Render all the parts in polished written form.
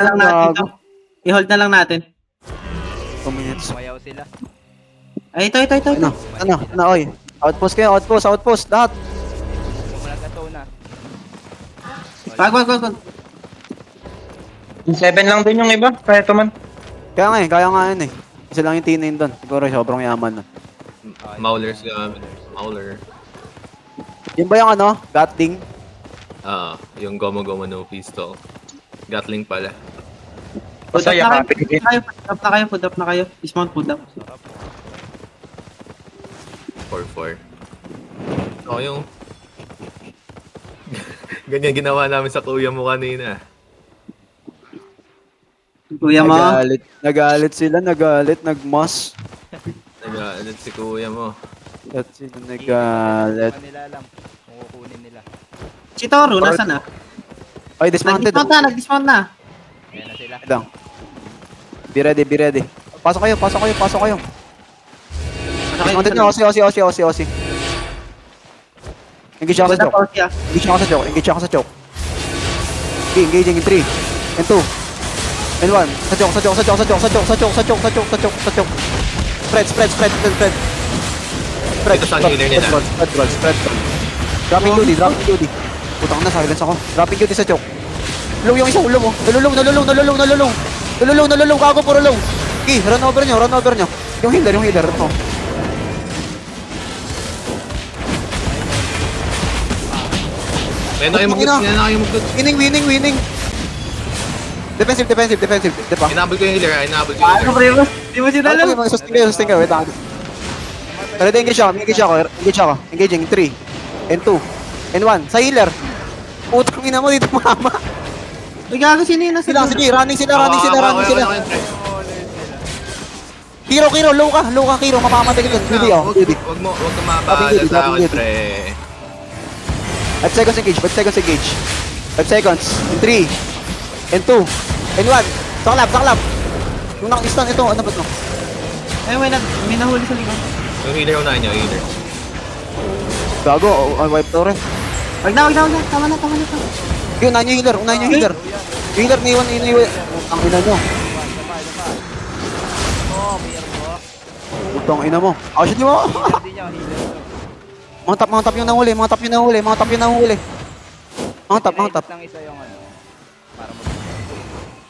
na lang natin to. I-hold na lang natin. 2 minutes. Sumayaw sila. Ay, ito. Ano, oy. Outpost kayo, outpost, lahat. Malagato na. Wag. 7 lang din yung iba, kaya to man. Kaya nga yun eh. Isa lang yung tinin doon. Siguro sobrang yaman nun. Maulers gamit. Mauler. Yun ba yung ano? Gatling? Yung gomo-gomo no pistol. Gatling pala. Basta yakapin. Put up na kayo. Dismount, put up. 4-4. Oh, yung... Ganyan ginawa namin sa kuya mo kanina. Kuya mo. Nagalit sila, nagmas. Nag-aalit si kuya mo. At sila nagalit. Hindi nila alam kung kukunin nila. Si Toro, nasa na? Ay, dismounted. Nag-dismount na. Ayan na sila. Lang. Be ready. Pasok kayo. Dismounted nyo, Osi. Engage ako sa choke. Engaging in 3, and 2, and 1. Sa choke. Spread. Ito sa healer nila. Spread. Dropping duty. Putang na, silence ako. Dropping duty sa choke. Low yung isa, ulo mo. Nalulong, gago, puro low. Okay, run over nyo. Yung healer, ito. Kaya na kayo mag-good. Winning. Defensive, di ba? Inabol ko yung healer. Ano, Primo? Di mo sinalo? Okay, sustain kayo, wait lang. Pero engage ako. Engaging, 3, and 2, and 1. Sa healer. Putang ina mo dito, mama. Ay, gago, sino yun? Sige, running sila. Kiro, low ka, Kiro, mamamatay ka dyan. Hindi. Huwag ka mabahala sa akin, pre. 5 seconds engage. 5 seconds. In 3, and 2, and 1. Saklap. Yung nakistan, ito, ano ba ito? Ay, may nahuli sa likod. Yung healer unahin nyo, healer. Gago, wipe to rin. Wag na. Tama na. Yun, unahin yung healer. Yung healer, iniwan. Ang ina nyo. Putang ina mo. Shit mo. Hindi niya healer. Mga tap yung nahuli. Mga tap. Lang isa yung ano. Para mag...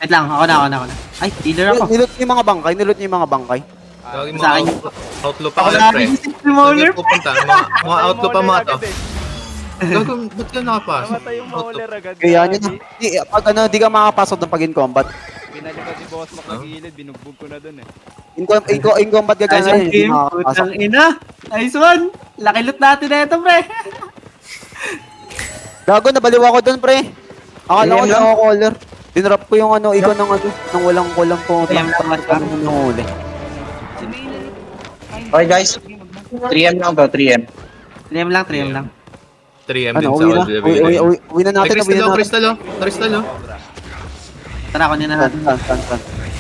Wait lang, ako na. Ay, healer ako. Nilot niyo yung mga bangkay. Gawin mo, Sa akin. outlook pa Ako ulit, na, pre. isip si Mauler. Saan kayo pupunta? Mga outlook pa mga to. Gago, ba't ka nakapasok? Namatay yung Mauler agad. Kaya nyo na. Pag di ka makapasok ng pag in combat. Pinalikan si Boss Mac ng gilid, binugbog ko na dun eh. In combat ka Nice gana one, team. Putang ina. Nice one. Laki loot natin na ito, pre. Gago, nabaliw ako dun, pre. Akala ko na ako caller. Dinrap ko yung ikaw ng walang po. Nanghuli. Okay guys, 3M lang to, 3M. 3M lang. 3M din Ano, sa all uwi na natin. Crystal. Tara, kunin na natin.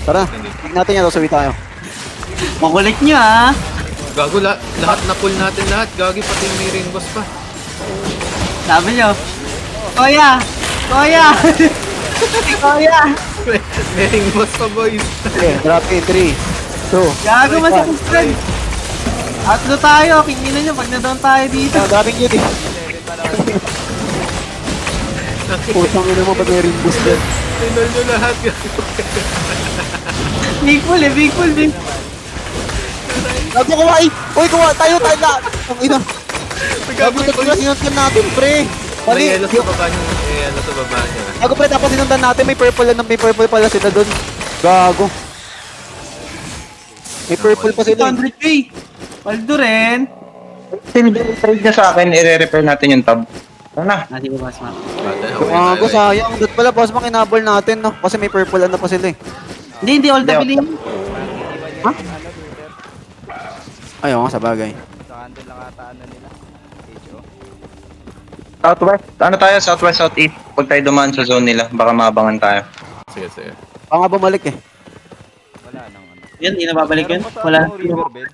Tara, tignan natin yan, sabi tayo. Makulit nyo, ah. Gago, lahat na pull natin lahat. Gagi, pati yung may ring boss pa. Sabi nyo. Koya! May ring boss pa, boys. Okay, drop in, 3, 2, Gago, masakit friend. Atlo tayo. Kinginan nyo pag na-down tayo dito. dropping duty. Putang ina mo, ba't may ring boost dyan? Tinol nyo lahat. Big pull, din. Gago, kuwai! Uy, tayo na! Ang ina. Gago, sinundan natin, pre. May Mali. yellow sa baba nyo. May yellow sa baba nyo. Gago, pre, dapat sinundan natin. May purple pala sila dun. Gago. May purple pa sila. 100k. Paldo rin. Trade niya sa akin, i-repair natin yung tab. Ano na? Sige, boss, ma. Gago, sayang. Dut pala, boss, makinabol natin, no? Kasi may purple pa sila eh. Hindi, all the billing. Ha? Ayaw nga, sa bagay. Sa handle lang ata nila. HO. Southwest, southwest, Pag tayo dumaan sa zone nila, baka maabangan tayo. Sige. Baka nga bumalik eh. Wala nang ano. Yan, hindi na babalik yun. Meron ba sa Wala. riverbed?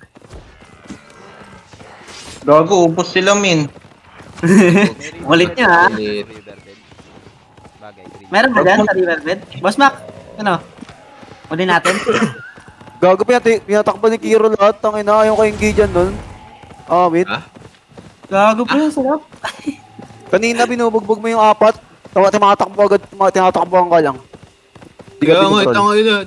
Gago, ubos sila, min. Ulit niya, ha? Ulit. Riverbed. Bagay, green. Meron ba dyan sa riverbed? Boss Mac, Ano? Uli natin? Gago pinatakbo ni Kiro lahat. Tangina, ayaw ko engage dyan nun. Ah, wait. Ha? Gago pa yun, sarap. Kanina binubugbog mo yung apat. Tinatakbo agad, tinatakbuhan ka lang. Di ka Kaya nga, binutrol. ito nga yun.